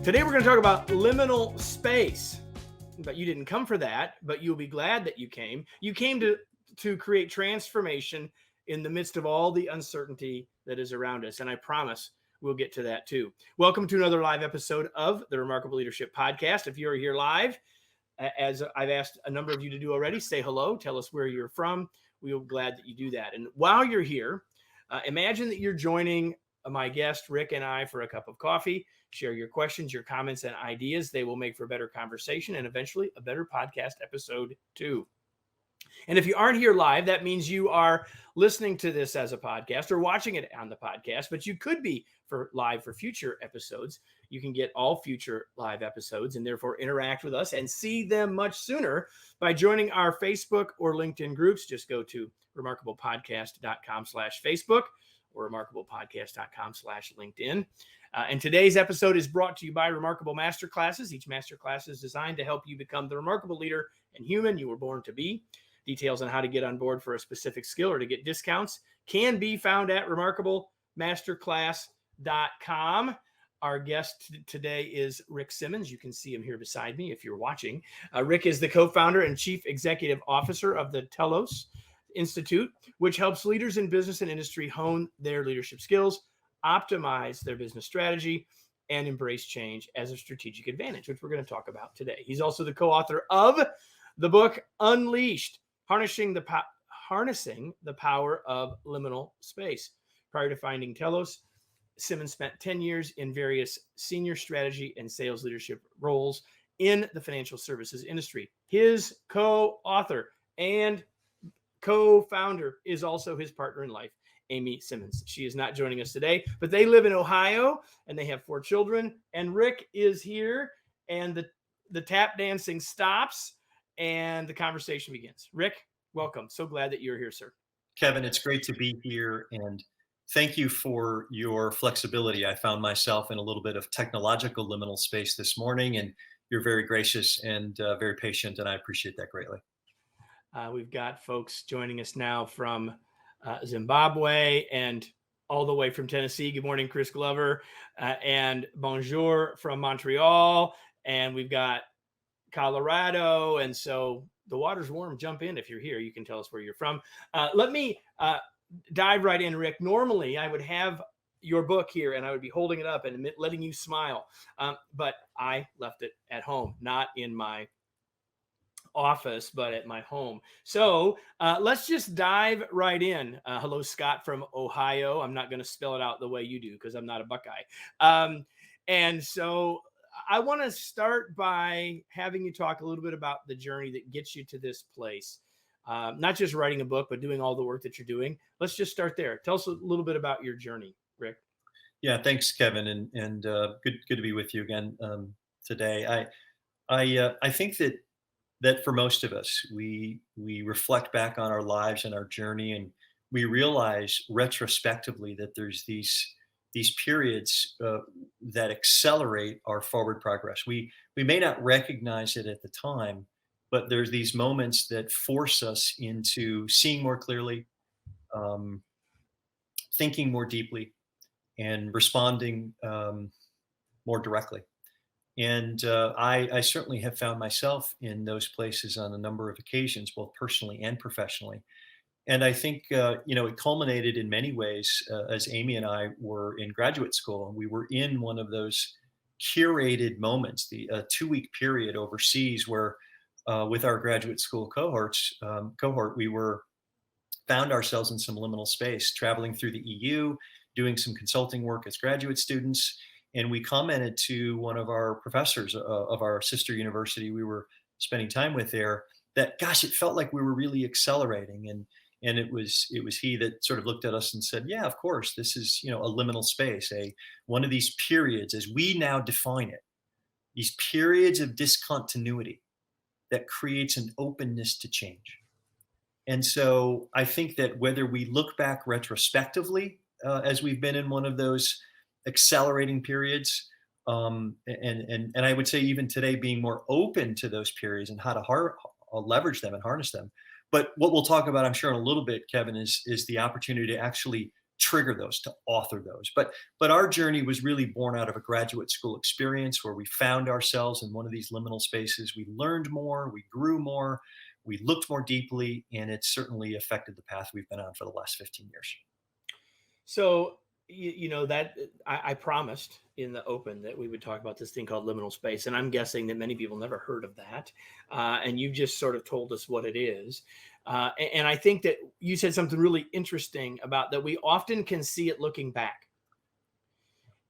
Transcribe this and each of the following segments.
Today we're going to talk about liminal space. But you didn't come for that, but you'll be glad that you came. You came to create transformation in the midst of all the uncertainty that is around us. And I promise we'll get to that too. Welcome to another live episode of the Remarkable Leadership Podcast. If you're here live, as I've asked a number of you to do already, say hello, tell us where you're from. We'll be glad that you do that. And while you're here, imagine that you're joining my guest, Rick, and I for a cup of coffee. Share your questions, your comments, and ideas. They will make for a better conversation and eventually a better podcast episode too. And if you aren't here live, that means you are listening to this as a podcast or watching it on the podcast, but you could be live for future episodes. You can get all future live episodes and therefore interact with us and see them much sooner by joining our Facebook or LinkedIn groups. Just go to remarkablepodcast.com/Facebook or remarkablepodcast.com/LinkedIn. And today's episode is brought to you by Remarkable Masterclasses. Each masterclass is designed to help you become the remarkable leader and human you were born to be. Details on how to get on board for a specific skill or to get discounts can be found at remarkablemasterclass.com. Our guest today is Rick Simmons. You can see him here beside me if you're watching. Rick is the co-founder and chief executive officer of the Telos Institute, which helps leaders in business and industry hone their leadership skills, optimize their business strategy, and embrace change as a strategic advantage, which we're going to talk about today. He's also the co-author of the book Unleashed, Harnessing the Power of Liminal Space. Prior to founding Telos, Simmons spent 10 years in various senior strategy and sales leadership roles in the financial services industry. His co-author and co-founder is also his partner in life, Amy Simmons. She is not joining us today, but they live in Ohio and they have 4 children. And Rick is here, and the tap dancing stops and the conversation begins. Rick, welcome. So glad that you're here, sir. Kevin, it's great to be here, and thank you for your flexibility. I found myself in a little bit of technological liminal space this morning, and you're very gracious and very patient, and I appreciate that greatly. We've got folks joining us now from Zimbabwe and all the way from Tennessee. Good morning, Chris Glover, and bonjour from Montreal. And we've got Colorado. And so the water's warm. Jump in if you're here. You can tell us where you're from. Let me dive right in, Rick. Normally, I would have your book here and I would be holding it up and letting you smile. But I left it at home, not in my office, but at my home. So let's just dive right in. Hello, Scott from Ohio. I'm not going to spell it out the way you do because I'm not a Buckeye. And so I want to start by having you talk a little bit about the journey that gets you to this place. Not just writing a book, but doing all the work that you're doing. Let's just start there. Tell us a little bit about your journey, Rick. Yeah, thanks, Kevin, and good to be with you again today. I think that for most of us, we reflect back on our lives and our journey, and we realize retrospectively that there's these periods that accelerate our forward progress. We may not recognize it at the time, but there's these moments that force us into seeing more clearly, thinking more deeply, and responding more directly. And I certainly have found myself in those places on a number of occasions, both personally and professionally. And I think, it culminated in many ways as Amy and I were in graduate school. And we were in one of those curated moments, the 2-week period overseas where with our graduate school cohort, we found ourselves in some liminal space, traveling through the EU, doing some consulting work as graduate students. And we commented to one of our professors of our sister university we were spending time with there that, gosh, it felt like we were really accelerating. And it was he that sort of looked at us and said, yeah, of course, this is, a liminal space, one of these periods as we now define it, these periods of discontinuity that creates an openness to change. And so I think that whether we look back retrospectively as we've been in one of those accelerating periods, and I would say even today being more open to those periods and how to leverage them and harness them. But what we'll talk about, I'm sure, in a little bit, Kevin, is the opportunity to actually trigger those, to author those. But our journey was really born out of a graduate school experience where we found ourselves in one of these liminal spaces. We learned more, we grew more, we looked more deeply, and it certainly affected the path we've been on for the last 15 years. So, that I promised in the open that we would talk about this thing called liminal space. And I'm guessing that many people never heard of that. And you just sort of told us what it is. And I think that you said something really interesting about that we often can see it looking back.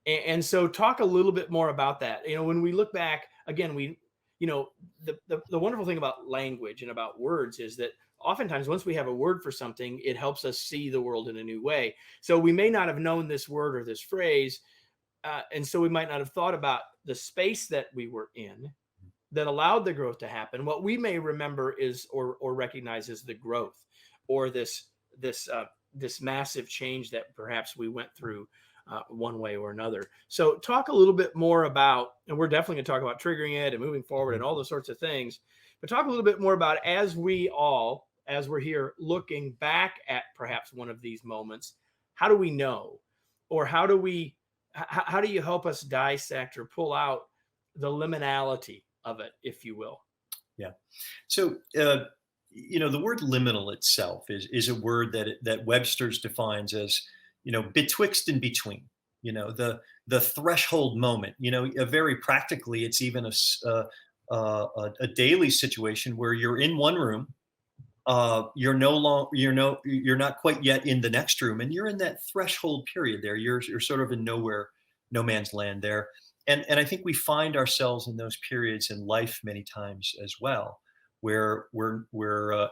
And so talk a little bit more about that. When we look back, again, the wonderful thing about language and about words is that oftentimes once we have a word for something, it helps us see the world in a new way. So we may not have known this word or this phrase, and so we might not have thought about the space that we were in that allowed the growth to happen. What we may remember is or recognize as the growth, or this massive change that perhaps we went through one way or another. So talk a little bit more about, and we're definitely going to talk about triggering it and moving forward and all those sorts of things, but talk a little bit more about as we're here looking back at perhaps one of these moments, how do we know, or how do you help us dissect or pull out the liminality of it, if you will? Yeah. So, the word liminal itself is a word that Webster's defines as, betwixt and between, the threshold moment, very practically, it's even a daily situation where you're in one room, you're not quite yet in the next room, and you're in that threshold period there. You're sort of in nowhere, no man's land there. And I think we find ourselves in those periods in life many times as well, where we're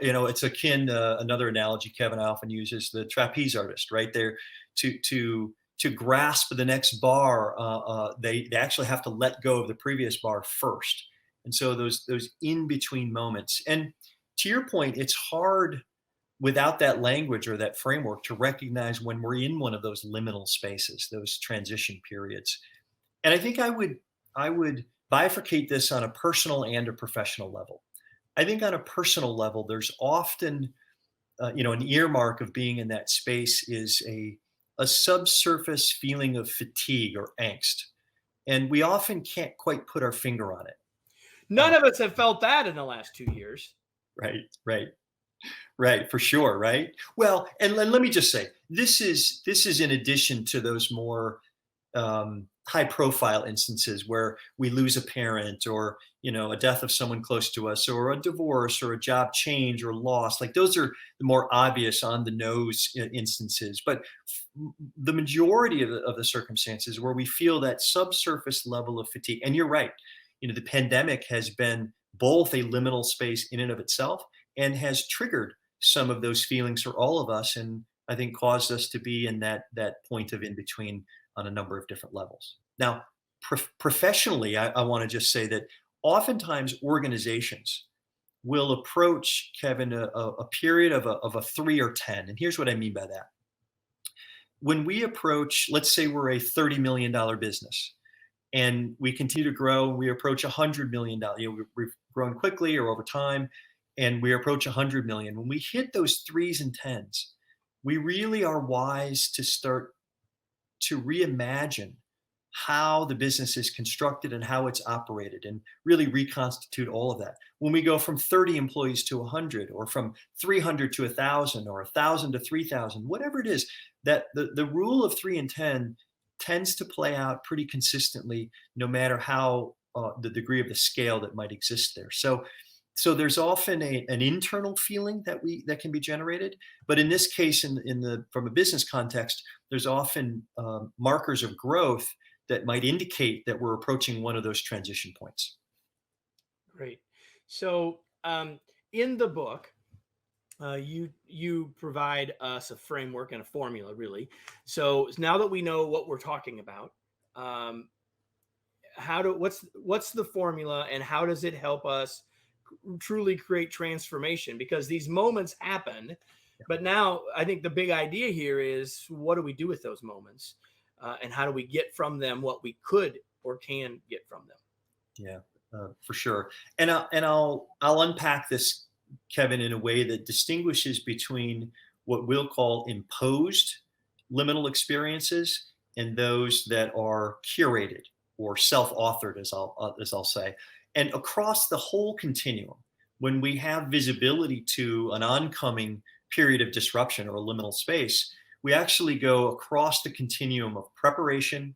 it's akin, another analogy Kevin often uses, the trapeze artist, right there, to grasp the next bar, they actually have to let go of the previous bar first. And so those in between moments, and to your point, it's hard without that language or that framework to recognize when we're in one of those liminal spaces, those transition periods. And I think I would bifurcate this on a personal and a professional level. I think on a personal level, there's often, an earmark of being in that space is a subsurface feeling of fatigue or angst. And we often can't quite put our finger on it. None of us have felt that in the last 2 years. Right, for sure, right? Well, and let me just say, this is in addition to those more high-profile instances where we lose a parent, or a death of someone close to us, or a divorce, or a job change, or loss. Like, those are the more obvious, on the nose instances. But the majority of the circumstances where we feel that subsurface level of fatigue, and you're right, the pandemic has been both a liminal space in and of itself, and has triggered some of those feelings for all of us, and I think caused us to be in that point of in between on a number of different levels. Now, professionally, I want to just say that oftentimes organizations will approach, Kevin, a period of a 3 or 10. And here's what I mean by that. When we approach, let's say we're a $30 million business, and we continue to grow, we approach $100 million. We've grown quickly or over time, and we approach 100 million. When we hit those 3s and 10s, we really are wise to start to reimagine how the business is constructed and how it's operated, and really reconstitute all of that. When we go from 30 employees to 100, or from 300 to 1,000, or 1,000 to 3,000, whatever it is, that the rule of 3 and 10 tends to play out pretty consistently, no matter how the degree of the scale that might exist there. So there's often an internal feeling that can be generated, but in this case, from a business context, there's often markers of growth that might indicate that we're approaching one of those transition points. Great. So in the book, you provide us a framework and a formula, really. So now that we know what we're talking about, what's the formula, and how does it help us truly create transformation? Because these moments happen, but now I think the big idea here is, what do we do with those moments, and how do we get from them what we could or can get from them? Yeah, for sure. And I'll unpack this, Kevin, in a way that distinguishes between what we'll call imposed liminal experiences and those that are curated or self-authored, as I'll say. And across the whole continuum, when we have visibility to an oncoming period of disruption or a liminal space, we actually go across the continuum of preparation,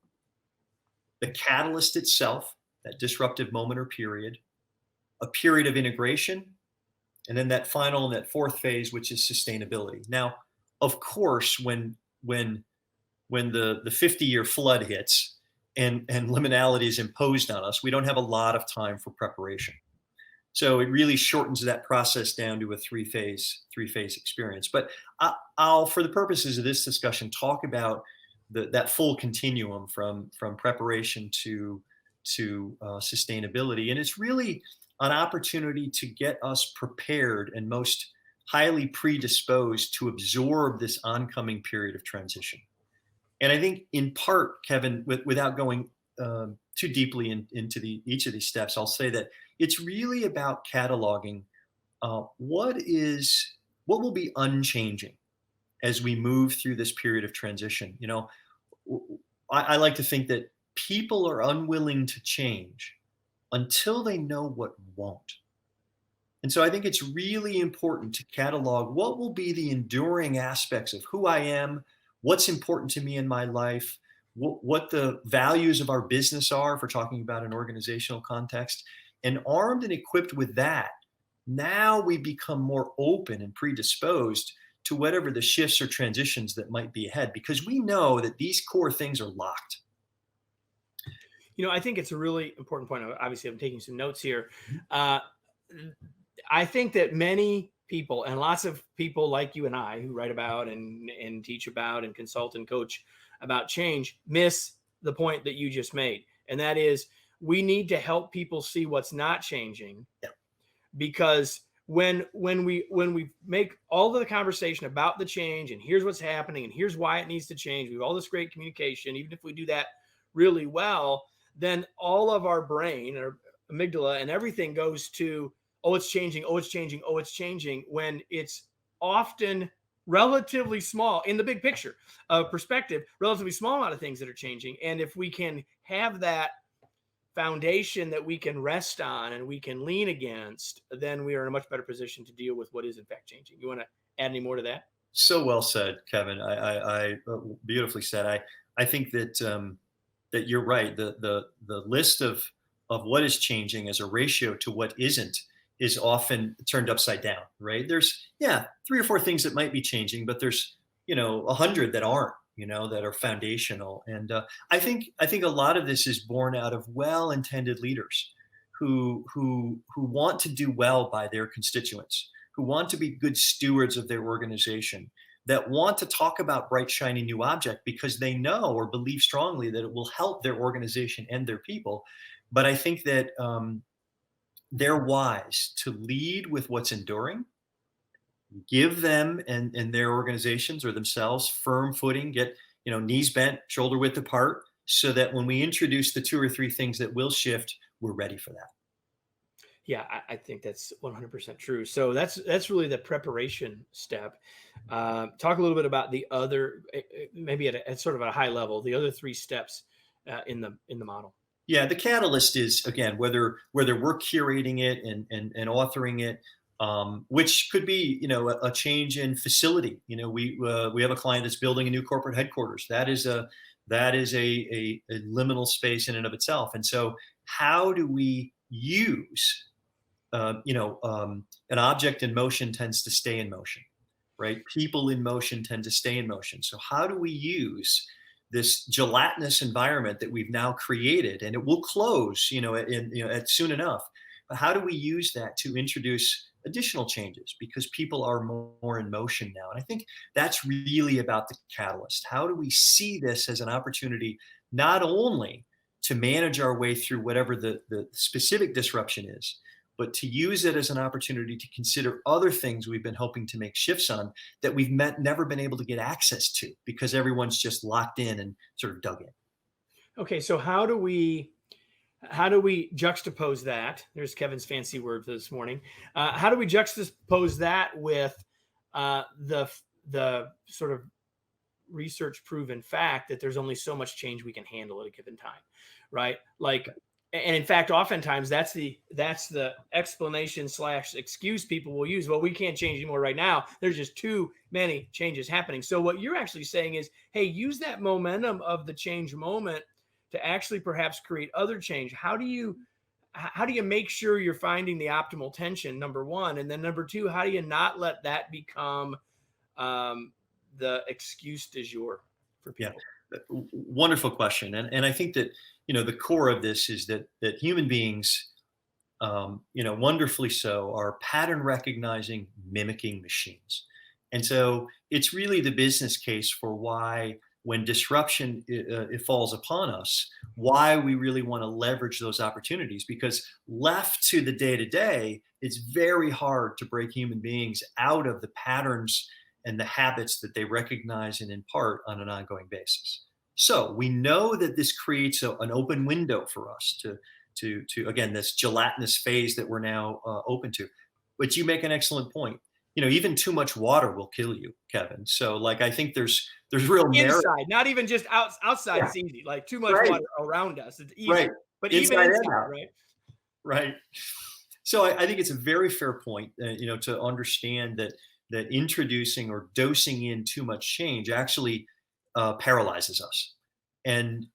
the catalyst itself, that disruptive moment or period, a period of integration, and then that final and that fourth phase, which is sustainability. Now, of course, when the 50-year flood hits and liminality is imposed on us, we don't have a lot of time for preparation. So it really shortens that process down to a three-phase experience. But I'll, for the purposes of this discussion, talk about that full continuum from preparation to sustainability. And it's really an opportunity to get us prepared and most highly predisposed to absorb this oncoming period of transition. And I think in part, Kevin, without going too deeply into each of these steps, I'll say that it's really about cataloging what will be unchanging as we move through this period of transition. You know, I like to think that people are unwilling to change until they know what won't. And so I think it's really important to catalog what will be the enduring aspects of who I am, what's important to me in my life, what the values of our business are, if we're talking about an organizational context. And armed and equipped with that, now we become more open and predisposed to whatever the shifts or transitions that might be ahead, because we know that these core things are locked. You know, I think it's a really important point. Obviously, I'm taking some notes here. I think that many people, and lots of people like you and I, who write about and teach about and consult and coach about change, miss the point that you just made. And that is, we need to help people see what's not changing. Yeah. Because when we make all of the conversation about the change and here's what's happening and here's why it needs to change, we have all this great communication, even if we do that really well, then all of our brain or amygdala and everything goes to, oh, it's changing, oh, it's changing, oh, it's changing, when it's often relatively small in the big picture perspective, relatively small amount of things that are changing. And if we can have that foundation that we can rest on and we can lean against, then we are in a much better position to deal with what is in fact changing. You want to add any more to that? So well said, Kevin. I beautifully said. I think that that you're right. The list of what is changing as a ratio to what isn't is often turned upside down, right? There's 3 or 4 things that might be changing, but there's 100 that aren't, that are foundational. And I think a lot of this is born out of well-intended leaders who want to do well by their constituents, who want to be good stewards of their organization, that want to talk about bright, shiny new object because they know or believe strongly that it will help their organization and their people. But I think that they're wise to lead with what's enduring, give them and their organizations or themselves firm footing, get knees bent, shoulder width apart, so that when we introduce the 2 or 3 things that will shift, we're ready for that. Yeah, I think that's 100% true. So that's really the preparation step. Talk a little bit about the other, maybe at sort of a high level, the other 3 steps in the model. Yeah, the catalyst is, again, whether we're curating it and authoring it, which could be a change in facility. We have a client that's building a new corporate headquarters. That is a liminal space in and of itself. And so, how do we use an object in motion tends to stay in motion, right? People in motion tend to stay in motion. So how do we use this gelatinous environment that we've now created, and it will close, at soon enough. But how do we use that to introduce additional changes, because people are more in motion now? And I think that's really about the catalyst. How do we see this as an opportunity, not only to manage our way through whatever the specific disruption is, but to use it as an opportunity to consider other things we've been hoping to make shifts on that we've never been able to get access to because everyone's just locked in and sort of dug in. Okay, so how do we juxtapose that? There's Kevin's fancy word for this morning. How do we juxtapose that with the sort of research proven fact that there's only so much change we can handle at a given time, right? Like, and in fact, oftentimes that's the explanation / excuse people will use. Well, we can't change anymore right now. There's just too many changes happening. So what you're actually saying is, hey, use that momentum of the change moment to actually perhaps create other change. How do you make sure you're finding the optimal tension, number one? And then number two, how do you not let that become the excuse du jour for people? Yeah, wonderful question. And I think that, the core of this is that human beings, wonderfully so, are pattern recognizing, mimicking machines. And so it's really the business case for why, when disruption it falls upon us, why we really want to leverage those opportunities. Because left to the day to day, it's very hard to break human beings out of the patterns and the habits that they recognize and impart on an ongoing basis. So we know that this creates an open window for us to again, this gelatinous phase that we're now open to. But you make an excellent point. Even too much water will kill you, Kevin. So like, I think there's real merit. Inside, not even just outside. Yeah. It's easy. Like too much water around us, it's easy. Right. But even inside, right? Right. So I think it's a very fair point, to understand that introducing or dosing in too much change actually paralyzes us. And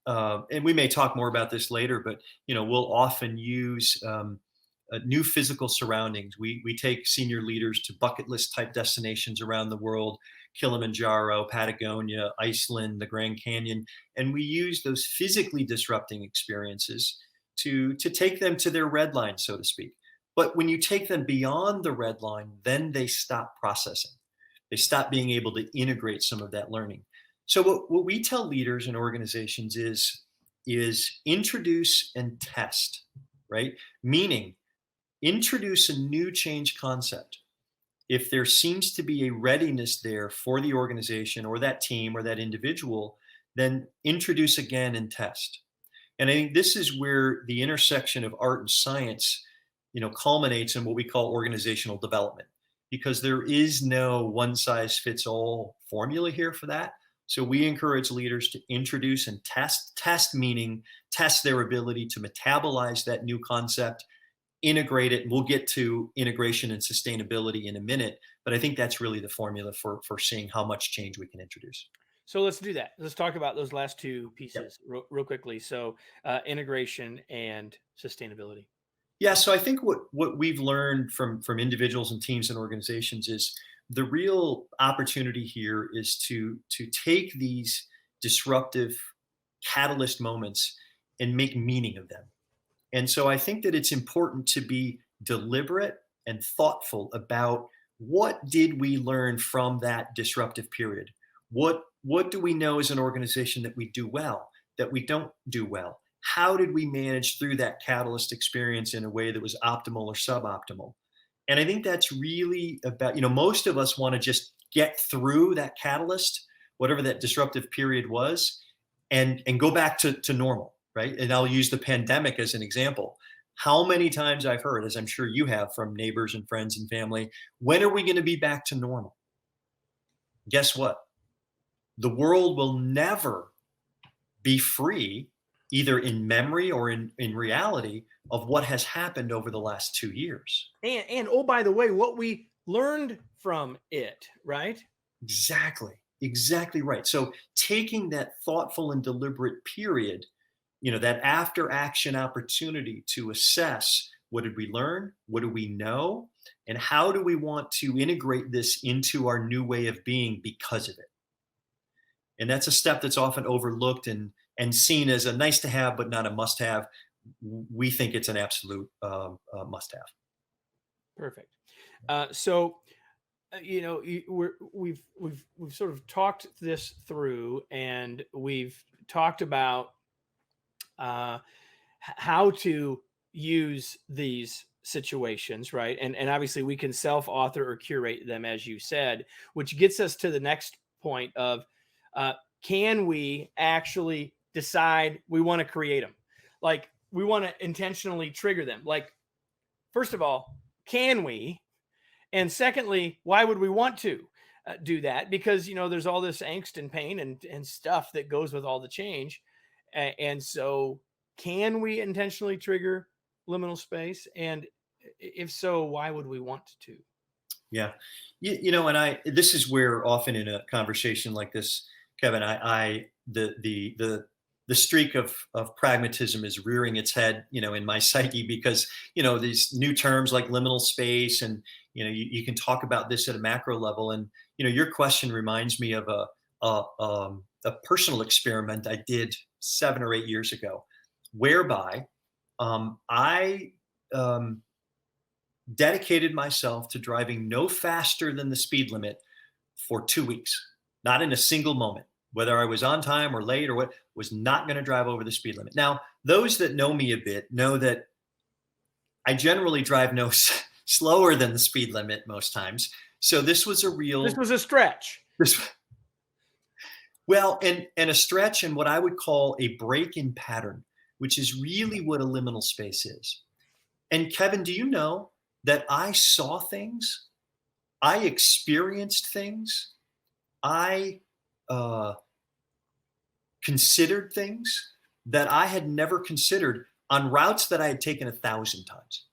we may talk more about this later, but we'll often use new physical surroundings. We take senior leaders to bucket list type destinations around the world: Kilimanjaro, Patagonia, Iceland, the Grand Canyon, and we use those physically disrupting experiences to take them to their red line, so to speak. But when you take them beyond the red line, then they stop processing. They stop being able to integrate some of that learning. So what we tell leaders and organizations is introduce and test, right? Meaning, introduce a new change concept. If there seems to be a readiness there for the organization or that team or that individual, then introduce again and test. And I think this is where the intersection of art and science, culminates in what we call organizational development, because there is no one size fits all formula here for that. So we encourage leaders to introduce and test meaning test their ability to metabolize that new concept, integrate it. And we'll get to integration and sustainability in a minute, but I think that's really the formula for seeing how much change we can introduce. So let's do that. Let's talk about those last two pieces real quickly. So integration and sustainability. Yeah, so I think what we've learned from individuals and teams and organizations is the real opportunity here is to take these disruptive catalyst moments and make meaning of them. And so I think that it's important to be deliberate and thoughtful about what did we learn from that disruptive period? What do we know as an organization that we do well, that we don't do well? How did we manage through that catalyst experience in a way that was optimal or suboptimal? And I think that's really about, most of us want to just get through that catalyst, whatever that disruptive period was, and go back to normal, right? And I'll use the pandemic as an example. How many times I've heard, as I'm sure you have from neighbors and friends and family, when are we going to be back to normal? Guess what? The world will never be free, either in memory or in reality, of what has happened over the last 2 years. And oh, by the way, what we learned from it, right? Exactly right. So taking that thoughtful and deliberate period, that after action opportunity to assess, what did we learn? What do we know? And how do we want to integrate this into our new way of being because of it? And that's a step that's often overlooked and seen as a nice to have, but not a must have. We think it's an absolute must have. Perfect. So, we've sort of talked this through, and we've talked about how to use these situations, right? And obviously we can self-author or curate them, as you said, which gets us to the next point of, can we actually decide we want to create them? Like, we want to intentionally trigger them. Like, first of all, can we? And secondly, why would we want to? do that, because there's all this angst and pain and stuff that goes with all the change. And so, can we intentionally trigger liminal space? And if so, why would we want to? Yeah. And this is where often in a conversation like this, Kevin, the streak of pragmatism is rearing its head, in my psyche, because, these new terms like liminal space, and, you can talk about this at a macro level. And, your question reminds me of a personal experiment I did 7 or 8 years ago, whereby I dedicated myself to driving no faster than the speed limit for 2 weeks, not in a single moment, whether I was on time or late or what, was not going to drive over the speed limit. Now, those that know me a bit know that I generally drive no slower than the speed limit most times. So this was a stretch. Well, and a stretch, and what I would call a break in pattern, which is really what a liminal space is. And Kevin, do you know that I saw things, I experienced things, I considered things that I had never considered on routes that I had taken 1,000 times.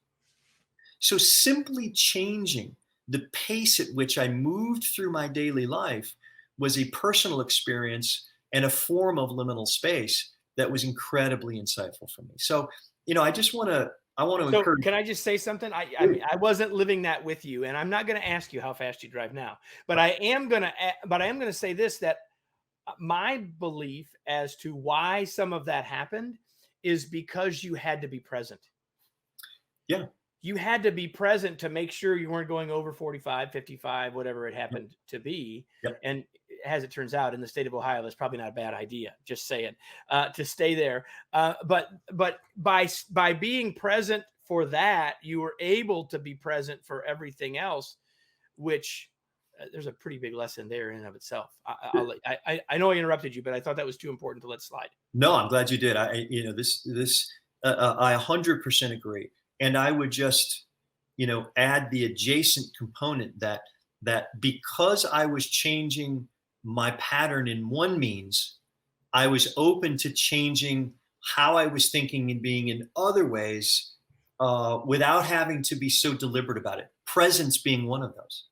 So simply changing the pace at which I moved through my daily life was a personal experience and a form of liminal space that was incredibly insightful for me. So, I just want to encourage. Can I just say something? I wasn't living that with you, and I'm not going to ask you how fast you drive now, but I am going to say this, that my belief as to why some of that happened is because you had to be present. Yeah. You had to be present to make sure you weren't going over 45, 55, whatever it happened to be. Yep. And as it turns out, in the state of Ohio, that's probably not a bad idea. Just saying, to stay there. But by being present for that, you were able to be present for everything else, which there's a pretty big lesson there in and of itself. I know I interrupted you, but I thought that was too important to let slide. No, I'm glad you did. I 100% agree. And I would just, add the adjacent component that because I was changing my pattern in one means, I was open to changing how I was thinking and being in other ways, without having to be so deliberate about it. Presence being one of those.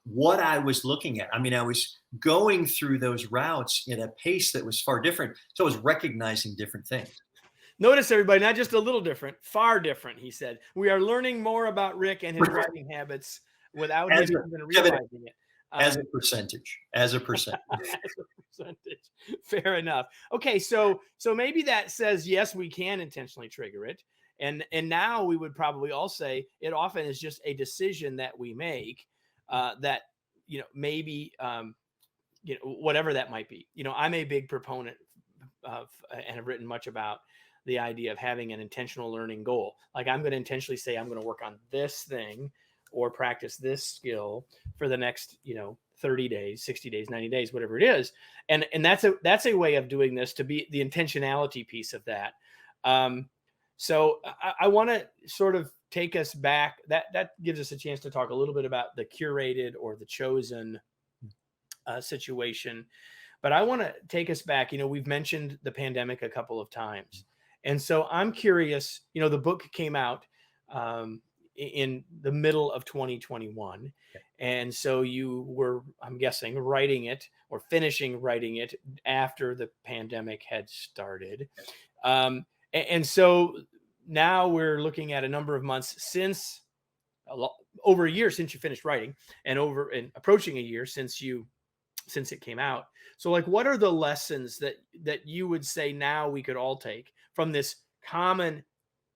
What I was looking at. I mean, I was going through those routes at a pace that was far different. So I was recognizing different things. Notice, everybody, not just a little different, far different, he said. We are learning more about Rick and his driving habits without him even realizing it. As a percentage. As a percentage. Fair enough. Okay, so maybe that says, yes, we can intentionally trigger it. And now we would probably all say it often is just a decision that we make, that, maybe, whatever that might be. I'm a big proponent of, and have written much about the idea of having an intentional learning goal. Like, I'm going to intentionally say, I'm going to work on this thing or practice this skill for the next, 30 days, 60 days, 90 days, whatever it is. And that's a way of doing this, to be the intentionality piece of that. So I want to sort of take us back. That gives us a chance to talk a little bit about the curated or the chosen situation. But I want to take us back. We've mentioned the pandemic a couple of times. And so I'm curious, the book came out in the middle of 2021. And so you were, I'm guessing, writing it or finishing writing it after the pandemic had started. And so now we're looking at a number of months since, over a year since you finished writing, and approaching a year since it came out. So, like, what are the lessons that you would say now we could all take from this common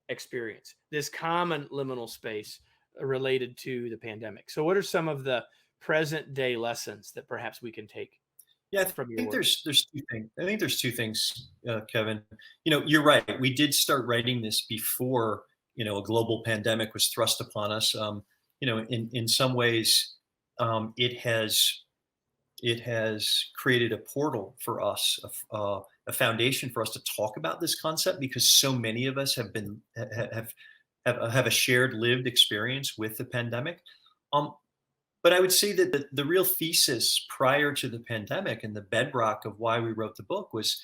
experience, this common liminal space related to the pandemic? So what are some of the present day lessons that perhaps we can take? Yeah, I think there's two things. I think there's two things, Kevin. You're right. We did start writing this before, a global pandemic was thrust upon us. In some ways, it has created a portal for us, a foundation for us to talk about this concept, because so many of us have a shared lived experience with the pandemic. But I would say that the real thesis prior to the pandemic and the bedrock of why we wrote the book was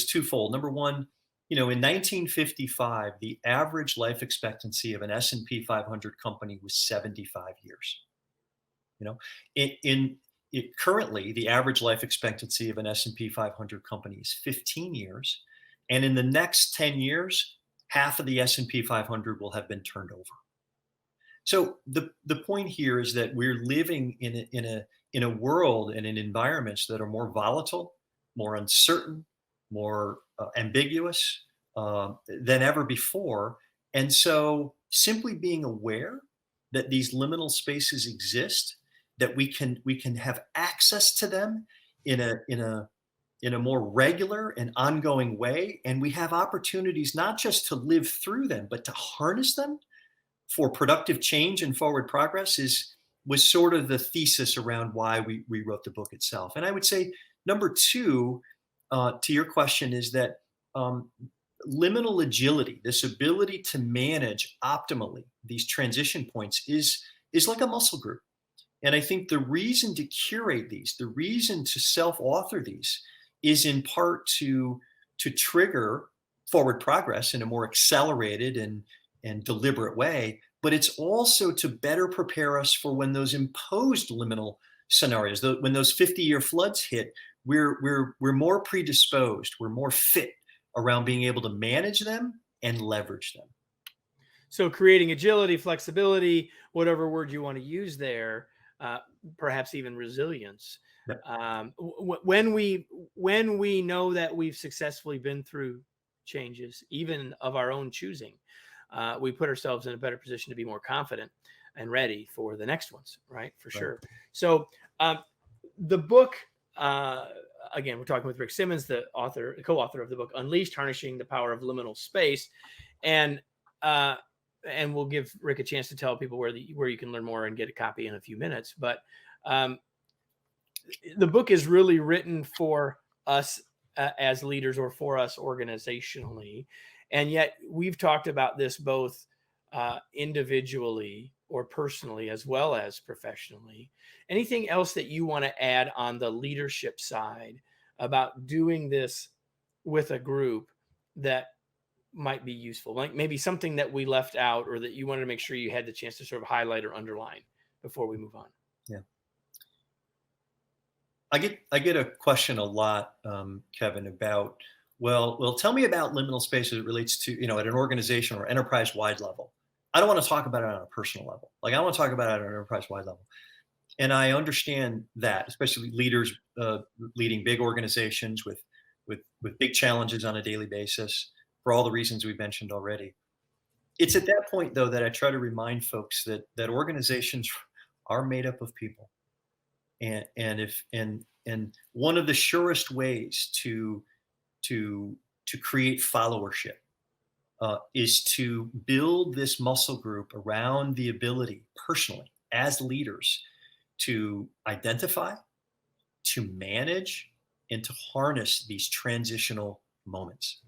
twofold. Number one, in 1955, the average life expectancy of an S&P 500 company was 75 years. Currently, the average life expectancy of an S&P 500 company is 15 years, and in the next 10 years, half of the S&P 500 will have been turned over. So the point here is that we're living in a world and in environments that are more volatile, more uncertain, more ambiguous than ever before. And so simply being aware that these liminal spaces exist, that we can have access to them in a more regular and ongoing way, and we have opportunities not just to live through them, but to harness them for productive change and forward progress was sort of the thesis around why we wrote the book itself. And I would say number two, to your question, is that liminal agility, this ability to manage optimally these transition points, is like a muscle group. And I think the reason to curate these, the reason to self-author these, is in part to trigger forward progress in a more accelerated and deliberate way, but it's also to better prepare us for when those imposed liminal scenarios, when those 50-year floods hit, we're more predisposed, we're more fit around being able to manage them and leverage them. So creating agility, flexibility, whatever word you want to use there, perhaps even resilience. Yep. When we know that we've successfully been through changes, even of our own choosing, we put ourselves in a better position to be more confident and ready for the next ones, right? For sure. So the book, again, we're talking with Rick Simmons, the co-author of the book, Unleashed: Harnessing the Power of Liminal Space. And we'll give Rick a chance to tell people where you can learn more and get a copy in a few minutes. But the book is really written for us as leaders, or for us organizationally. And yet we've talked about this both individually or personally, as well as professionally. Anything else that you want to add on the leadership side about doing this with a group that might be useful? Like maybe something that we left out, or that you wanted to make sure you had the chance to sort of highlight or underline before we move on. Yeah. I get a question a lot, Kevin, about, well, tell me about liminal space as it relates to, at an organization or enterprise-wide level. I don't want to talk about it on a personal level. Like, I want to talk about it on an enterprise-wide level. And I understand that, especially leaders leading big organizations with big challenges on a daily basis, for all the reasons we've mentioned already. It's at that point, though, that I try to remind folks that organizations are made up of people. And one of the surest ways to create followership is to build this muscle group around the ability, personally, as leaders, to identify, to manage, and to harness these transitional moments.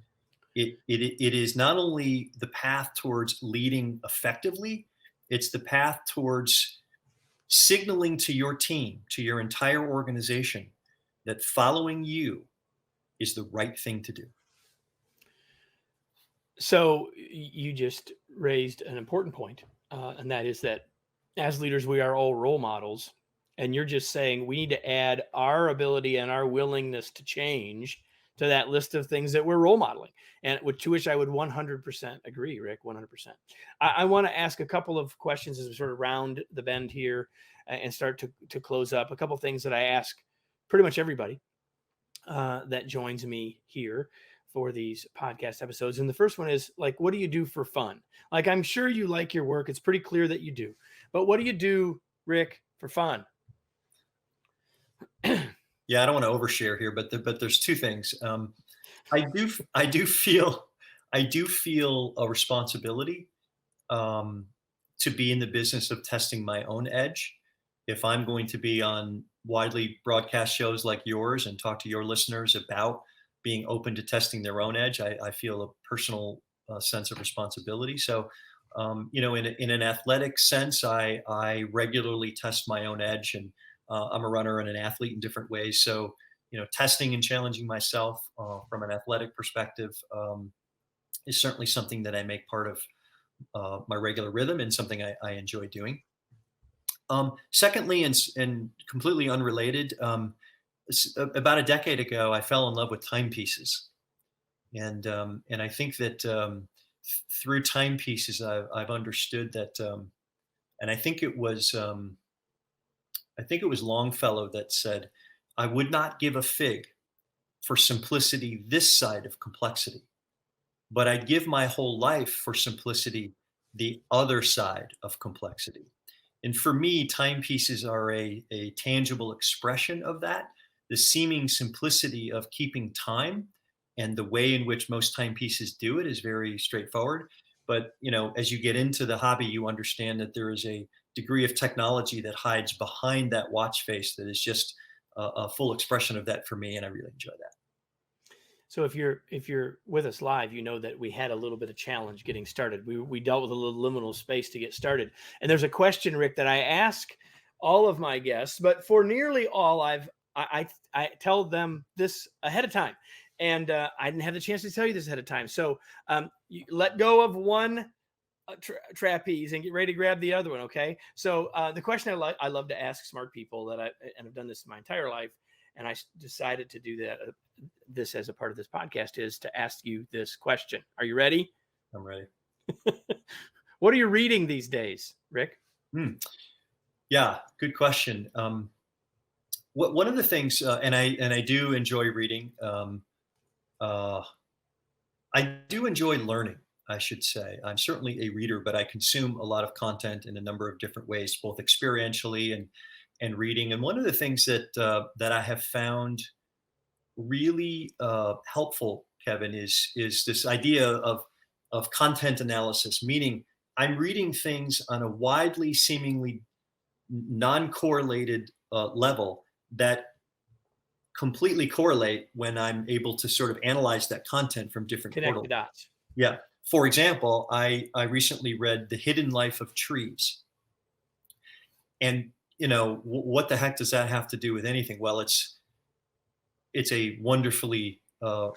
It is not only the path towards leading effectively, it's the path towards signaling to your team, to your entire organization, that following you is the right thing to do. So you just raised an important point, and that is that as leaders, we are all role models. And you're just saying we need to add our ability and our willingness to change to that list of things that we're role modeling, and to which I would 100% agree, Rick, 100%. I want to ask a couple of questions as we sort of round the bend here and start to close up. A couple of things that I ask pretty much everybody that joins me here for these podcast episodes. And the first one is, like, what do you do for fun? Like, I'm sure you like your work. It's pretty clear that you do. But what do you do, Rick, for fun? Yeah, I don't want to overshare here, but there's two things. I do feel a responsibility to be in the business of testing my own edge. If I'm going to be on widely broadcast shows like yours and talk to your listeners about being open to testing their own edge, I feel a personal sense of responsibility. So In an athletic sense, I regularly test my own edge, and I'm a runner and an athlete in different ways. So, testing and challenging myself from an athletic perspective is certainly something that I make part of my regular rhythm and something I enjoy doing. Secondly, and completely unrelated, about a decade ago, I fell in love with timepieces, and I think that through timepieces, I've understood that, and I think it was Longfellow that said, "I would not give a fig for simplicity this side of complexity, but I'd give my whole life for simplicity the other side of complexity." And for me, timepieces are a tangible expression of that. The seeming simplicity of keeping time and the way in which most timepieces do it is very straightforward. But as you get into the hobby, you understand that there is a degree of technology that hides behind that watch face that is just a full expression of that for me, and I really enjoy that. So if you're with us live, you know that we had a little bit of challenge getting started. We dealt with a little liminal space to get started. And there's a question, Rick, that I ask all of my guests, but for nearly all, I tell them this ahead of time. And I didn't have the chance to tell you this ahead of time. So you let go of one trapeze and get ready to grab the other one. Okay. So the question I love to ask smart people and I've done this my entire life, and I decided to do that. This as a part of this podcast is to ask you this question. Are you ready? I'm ready. What are you reading these days, Rick? Yeah, good question. One of the things, and I do enjoy reading. I do enjoy learning, I should say. I'm certainly a reader, but I consume a lot of content in a number of different ways, both experientially and reading. And one of the things that I have found really helpful, Kevin, is this idea of content analysis, meaning I'm reading things on a widely seemingly non-correlated level that completely correlate when I'm able to sort of analyze that content from different Connect portals. the dots. Yeah. For example, I recently read The Hidden Life of Trees. And, what the heck does that have to do with anything? Well, it's a wonderfully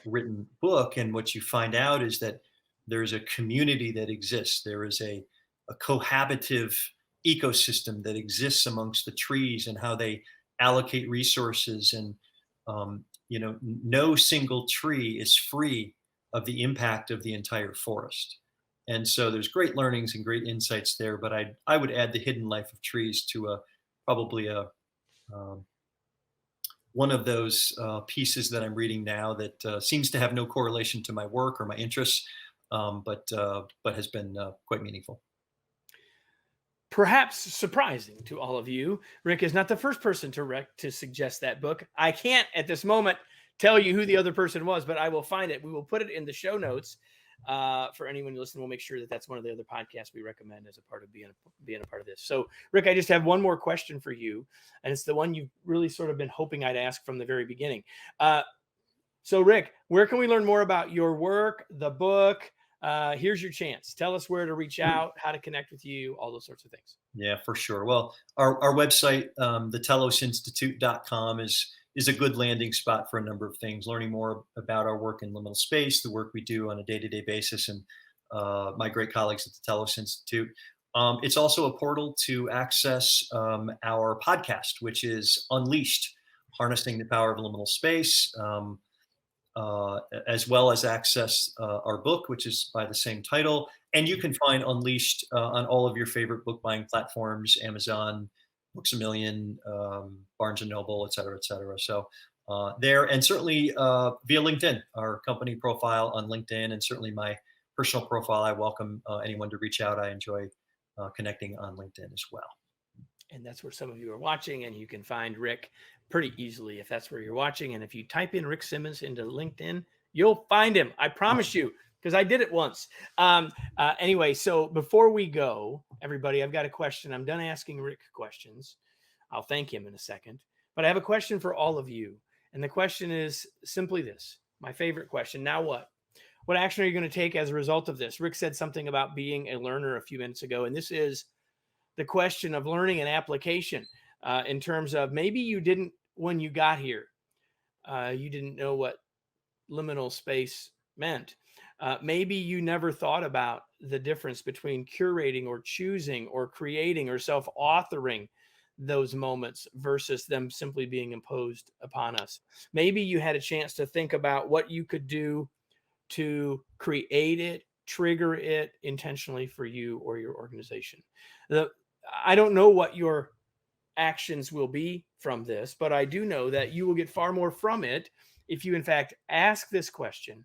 written book. And what you find out is that there's a community that exists. There is a cohabitive ecosystem that exists amongst the trees and how they allocate resources. And, no single tree is free of the impact of the entire forest. And so there's great learnings and great insights there. But I would add The Hidden Life of Trees to probably one of those pieces that I'm reading now that seems to have no correlation to my work or my interests, but has been quite meaningful. Perhaps surprising to all of you, Rick is not the first person to suggest that book. I can't at this moment tell you who the other person was, but I will find it. We will put it in the show notes for anyone listening. We'll make sure that that's one of the other podcasts we recommend as a part of being a part of this. So, Rick, I just have one more question for you, and it's the one you've really sort of been hoping I'd ask from the very beginning. So, Rick, where can we learn more about your work, the book? Here's your chance. Tell us where to reach out, how to connect with you, all those sorts of things. Yeah, for sure. Well, our website, thetelosinstitute.com is a good landing spot for a number of things, learning more about our work in liminal space, the work we do on a day-to-day basis, and my great colleagues at the Telos Institute. It's also a portal to access our podcast, which is Unleashed, Harnessing the Power of Liminal Space, as well as access our book, which is by the same title. And you can find Unleashed on all of your favorite book buying platforms, Amazon, Books A Million, Barnes & Noble, et cetera, et cetera. So there, and certainly via LinkedIn, our company profile on LinkedIn, and certainly my personal profile. I welcome anyone to reach out. I enjoy connecting on LinkedIn as well. And that's where some of you are watching, and you can find Rick pretty easily if that's where you're watching. And if you type in Rick Simmons into LinkedIn, you'll find him. I promise you, because I did it once. Anyway, so before we go, everybody, I've got a question. I'm done asking Rick questions. I'll thank him in a second. But I have a question for all of you. And the question is simply this, my favorite question. Now what? What action are you going to take as a result of this? Rick said something about being a learner a few minutes ago, and this is the question of learning and application in terms of maybe you didn't, when you got here, you didn't know what liminal space meant. Maybe you never thought about the difference between curating or choosing or creating or self-authoring those moments versus them simply being imposed upon us. Maybe you had a chance to think about what you could do to create it, trigger it intentionally for you or your organization. I don't know what your actions will be from this, but I do know that you will get far more from it if you, in fact, ask this question,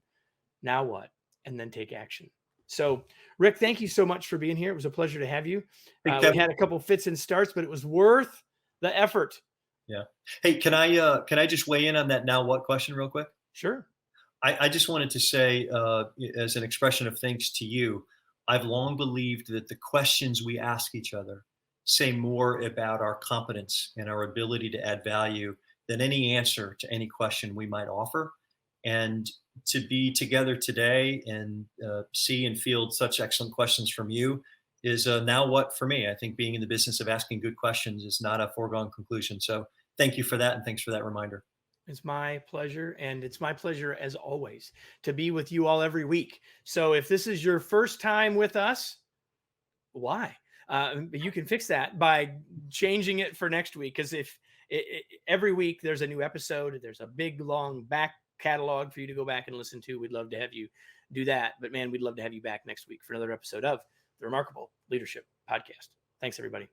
now what? And then take action. So, Rick, thank you so much for being here. It was a pleasure to have you. Hey, We had a couple fits and starts, but it was worth the effort. Yeah. Hey, can I just weigh in on that now what question real quick? Sure. I just wanted to say, as an expression of thanks to you, I've long believed that the questions we ask each other say more about our competence and our ability to add value than any answer to any question we might offer. And to be together today and see and field such excellent questions from you is now what for me. I think being in the business of asking good questions is not a foregone conclusion. So thank you for that, and thanks for that reminder. It's my pleasure, and it's my pleasure as always to be with you all every week. So if this is your first time with us, why? You can fix that by changing it for next week, because if every week there's a new episode, there's a big long back catalog for you to go back and listen to. We'd love to have you do that. But man, we'd love to have you back next week for another episode of the Remarkable Leadership Podcast. Thanks, everybody.